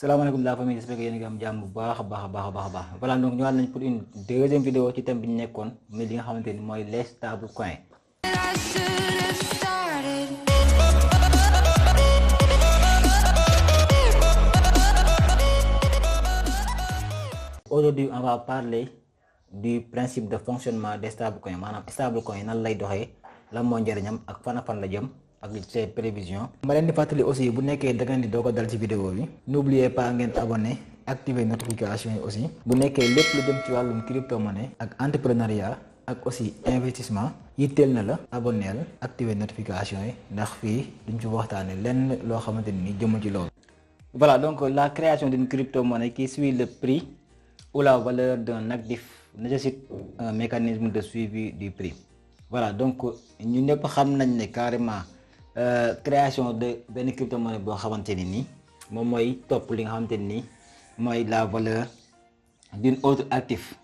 salaamaaleykum la famille, j'espère que yéen a ngi am jàmm bu baax a baax. Voilà, donc ñëwaat nañ pour une deuxième vidéo ci thème bi ñu nekkoon muy li nga xamante ni mooy les stable coins. Aujourd'hui on va parler du principe de fonctionnement des stable coins, maanaam stable coins nan lay doxee, lan moo njëriñam ak fan la jëm ak ses prévisions. Ma leen di fàttali aussi bu nekkee da ngeen di doog a dal ci vidéo bi, n'oubliez pas ngeen abonné, activer notification yi aussi. Bu nekkee lépp lu jëm ci wàllum crypto monnaie ak entrepreneuriat ak aussi investissement yitteel na la, abonneel, activer notification yi ndax fii duñ ci waxtaane lenn loo xamante ni jëmul ci loolu. Voilà, donc la création d'une crypto-monnaie qui suit le prix ou la valeur d'un actif nécessite un mécanisme de suivi du prix. Voilà, donc ñu ñëpp xam nañ ne carrément création de benn crypto-monnaie boo xamante ni nii moom mooy topp li nga xamante ni mooy la valeur d'une autre actif.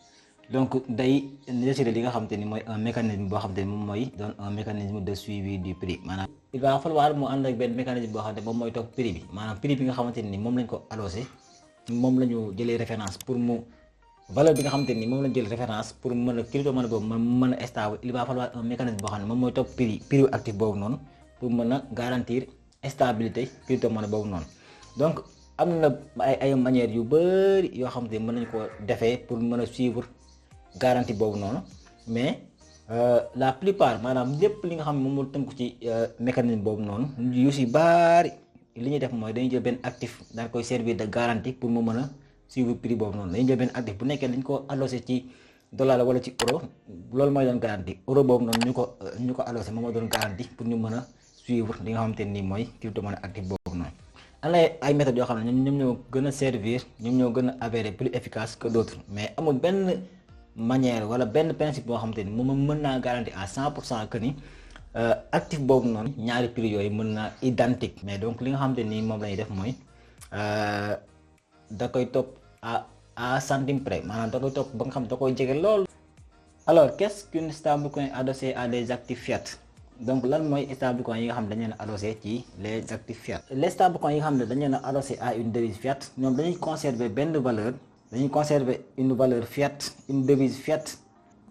Donc day nécessité li nga xamante ni mooy un mécanisme boo xamante ni moom mooy doon un mécanisme de suivi du prix. Maanaam il va falloir mu ànd ak benn mécanisme boo xamante ne moom mooy topp prix bi, maanaam prix bi nga xamante ni moom lañ ko adossé, moom la ñu jëlee référence pour mu valeur bi nga xamante ni moom lañ jël référence pour mën a crypto-monnaie boobu mën a stable. Il va falloir un mécanisme boo xam ne moom mooy topp prix actif boobu noonu pour mën a garantir stabilité crypto-monnaie boobu noonu. Donc am na ay manières yu bëri yoo xamante ni mën nañ ko defee pour mën a suivre garantie boobu noonu, mais la plupart maanaam lépp li nga xam ne moom moo tënku ci mécanisme boobu noonu yu si baari li ñuy def mooy dañuy jël benn actif daal koy servir de garantie pour mu mën a suivre prix boobu noonu. Dañuy jël benn actif bu nekkee dañ ko adossé ci dollar la wala ci euro, loolu mooy doon garantie. Euro boobu noonu ñu ko adossé moom moo doon garantie pour ñu mën a suivre li nga xamante ni mooy crypto-monnaie actif boobu noonu. am na ay méthodes yoo xam ne ñoom ñoo gën a servir, ñoom ñoo gën a avéré plus efficace que d'autres, mais amul benn manière wala benn principe boo xamante ni moom mën naa garantir à 100% que ni actif boobu noonu ñaari prix yooyu mën naa identique. Mais donc li nga xamante ni moom la ñuy def mooy da koy topp à centime près, maanaam da koy topp ba nga xam da koy jege lool. Alors qu'est-ce qu'une stablecoin adossée à des actifs fiat? Donc lan mooy stablecoin yi nga xam ne dañu leen a adossé ci les actifs fiat? Les stablecoins yi nga xam ne dañu leen a adossé à une devise fiat, ñoom dañuy conserver benn valeur, dañuy conserver une valeur fiat, une devise fiat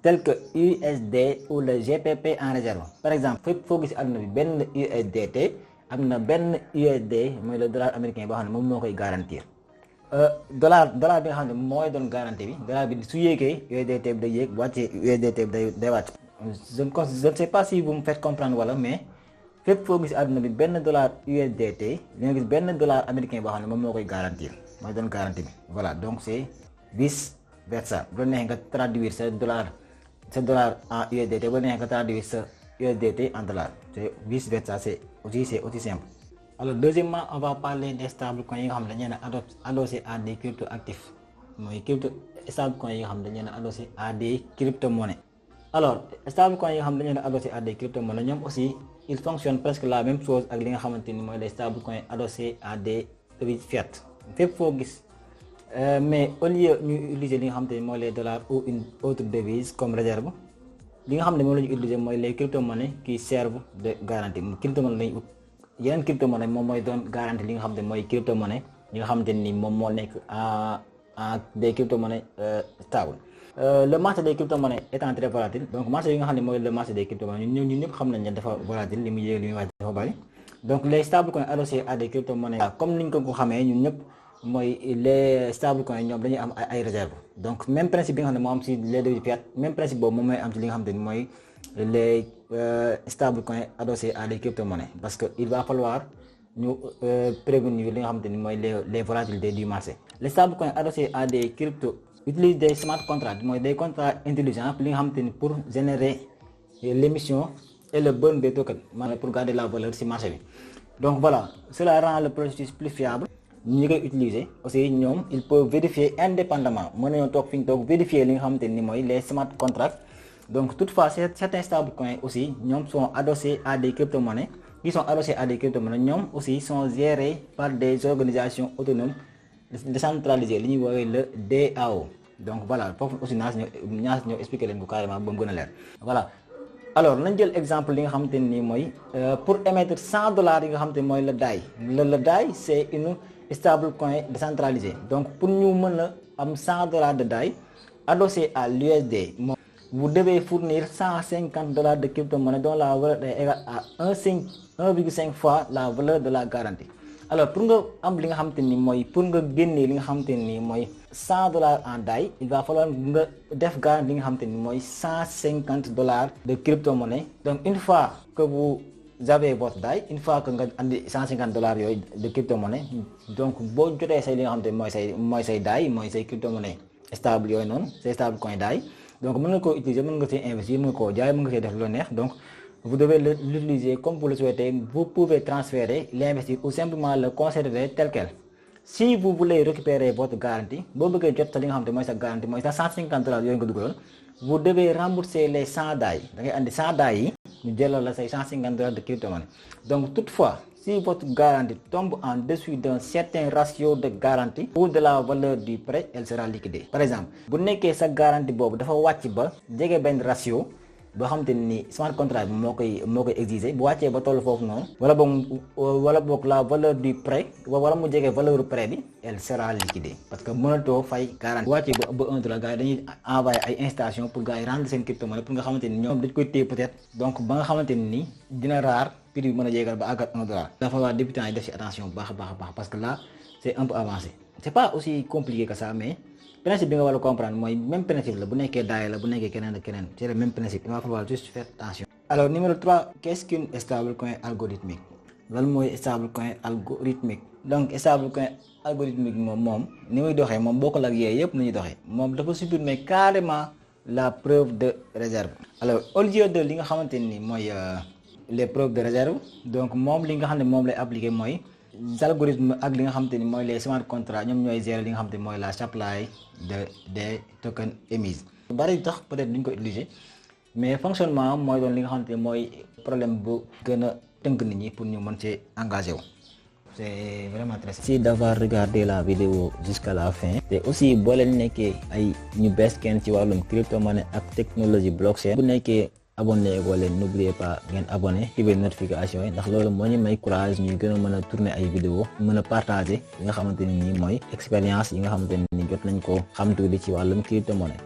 telle que USD ou le GPP en réserve. Par exemple fépp foo gis àdduna bi benn USDT am na benn USD mooy le dollar américain boo xam ne moom moo koy garantir. dollar bi nga xam ne mooy doon garantie bi, dollar bi su yéegee USDT bi day yéeg, bu wàccee USDT bi day wàcc. Je ne sais pas si vous me faites comprendre wala, mais fépp foo gis àdduna bi benn dollar USDT di nga gis benn dollar américain boo xam ne moom moo koy garantir, mooy doon garantie bi. Voilà, donc c'est vice versa. Bu la neexee nga traduire sa dollar en USDT, bu la neexee nga traduire sa USDT en dollar, c'est vice versa, c'est aussi simple. Alors deuxièmement, on va parler des stablecoins yi nga xam ne dañu leen a adossé à des crypto-actifs, mooy stablecoins yi nga xam ne dañu leen a adossé à des crypto-monnaies. Alors stablecoins yi nga xam ne dañu leen a adossé à des crypto-monnaies, ñoom aussi ils fonctionnent presque la même chose ak li nga xamante ni mooy les stablecoins adossés à des devises fiat. Fépp foo gis mais au lieu ñu utiliser li nga xamante ni mooy les dollars ou une autre devise comme réserve, li nga xam ne moom la ñu utiliser mooy les crypto-monnaies qui servent de garantie. Crypto-monnaie lañu ut yeneen crypto-monnaie moom mooy doon garantie li nga xam ne mooy crypto-monnaie yi nga xamante ni moom moo nekk en des crypto-monnaies stables. Le marché des crypto-monnaies étant très volatile, donc marché yi nga xam ne mooy le marché des crypto-monnaies ñun ñëpp xam nañ ne dafa volatile, li muy yéeg li muy wàcc dafa bari. Donc les stablecoins adossés à des crypto-monnaies comme niñ ko xamee ñun ñëpp mooy les stablecoins ñoom dañuy am ay réserves. Donc même principe bi nga xam ne moo am si les devises fiat, même principe boobu moom mooy am ci li nga xamante ni mooy les stablecoins adossés à des crypto-monnaies, parce que il va falloir ñu prévenir li nga xamante ni mooy les volatilités du marché. Les stablecoins adossés à des crypto utilisent des smart contracts, mooy des contrats intelligents li nga xamante ni pour générer l'émission et le burn des tokens, maanaam pour garder la valeur ci marché bi. Donc voilà, cela rend le processus plus fiable. ñi koy utiliser aussi ñoom ils peuvent vérifier indépendamment, mën nañoo toog fi ñu toog vérifier li nga xamante ni mooy les smart contracts. Donc toutefois certains stablecoins aussi ñoom sont adossés à des crypto-monnaies, qui sont adossés à des crypto-monnaies ñoom aussi sont gérés par des organisations autonomes décentralisées, li ñuy woowee le DAO. Donc voilà, foofu aussi ñoo expliquer leen ko carrément ba mu gën a leer. Voilà, alors nañ jël exemple li nga xamante ni mooy pour émettre $100 yi nga xamante ni mooy le DAI. Le DAI c'est une stablecoin décentralisé. Donc pour nous mener am $100 de DAI adossé à l'USD, vous devez fournir $150 de crypto-monnaie dont la valeur est égale à 1,5 fois la valeur de la garantie. Alors pour nga am li nga xamanteni moy pour nga génné li nga xamanteni moy $100 en DAI, il va falloir nga def garantie li nga xamanteni moy $150 de crypto-monnaie. Donc une fois que vous avez votre DAI, une fois que nga andi $150 yoy de crypto-monnaie, donc bo joté say li nga xamanteni moy say DAI, moy say crypto-monnaie stable yoy non, c'est stable coin DAI. Donc mën nga ko utiliser, mën nga ci investir, mën nga ko jaay, mën nga ci def lu neex. Donc vous devez l'utiliser comme vous le souhaitez. Vous pouvez transférer, l'investir ou simplement le conserver tel quel. Si vous voulez récupérer votre garantie, vous devez rembourser les 100 DAI. Donc 100 DAI, nous avons $150 de crypto-monnaie. Donc toutefois, si votre garantie tombe en dessous d'un certain ratio de garantie ou de la valeur du prêt, elle sera liquidée. Par exemple, si vous avez sa garantie, vous avez un ratio. Bo xamanteni ni smart contract bi mokay exiger bu wacce ba tollu fofu non wala bok la valeur du prêt wala mu jégué valeur prêt bi elle sera liquidée parce que mënato fay garantie wacce ba $1 gaay dañuy envoyer ay installation pour gaay rendre sen crypto-monnaie pour nga xamanteni ñom dañ koy téy peut-être donc ba nga xamanteni ni dina rare prix bi mëna jégal ba agat $1 dafa wa débutant yi def ci attention baax parce que là c'est un peu avancé. C'est pas aussi compliqué que ça, mais le principe que vous allez comprendre, moi, même principe, vous n'avez que d'ailleurs, vous n'avez que c'est le même principe. Il va falloir juste faire attention. Alors, numéro 3, qu'est-ce qu'une stablecoin algorithmique? Quel est stablecoin algorithmique? Donc, stablecoin algorithmique, nous devons beaucoup la guerre, nous devons supprimer carrément la preuve de réserve. Alors, au lieu de les preuves de réserve, donc, je vais appliquer algorithme ak li nga xamanteni moy les smart contracts ñom ñoy gérer li nga xamanteni moy la supply des tokens émis bari tax peut-être duñ ko utiliser mais fonctionnement moy doon li nga xamanteni moy problème bu gëna teunk nit ñi pour ñu mën ci engager wu. C'est vraiment très simple. Merci d'avoir regardé la vidéo jusqu'à la fin. Et aussi bo leen nekké ay ñu bess kenn ci walum crypto-monnaie ak technologie blockchain bu nekké abonné ko leen n'oubliez pas ngeen abonné activer notification yi ndax loolu moo ñu may courage ñuy gën a mën a tourner ay vidéo mën a partager yi nga xamante ne nii mooy expérience yi nga xamante ne nii jot nañ ko xam tuuti ci wàllum crypto-monnaie.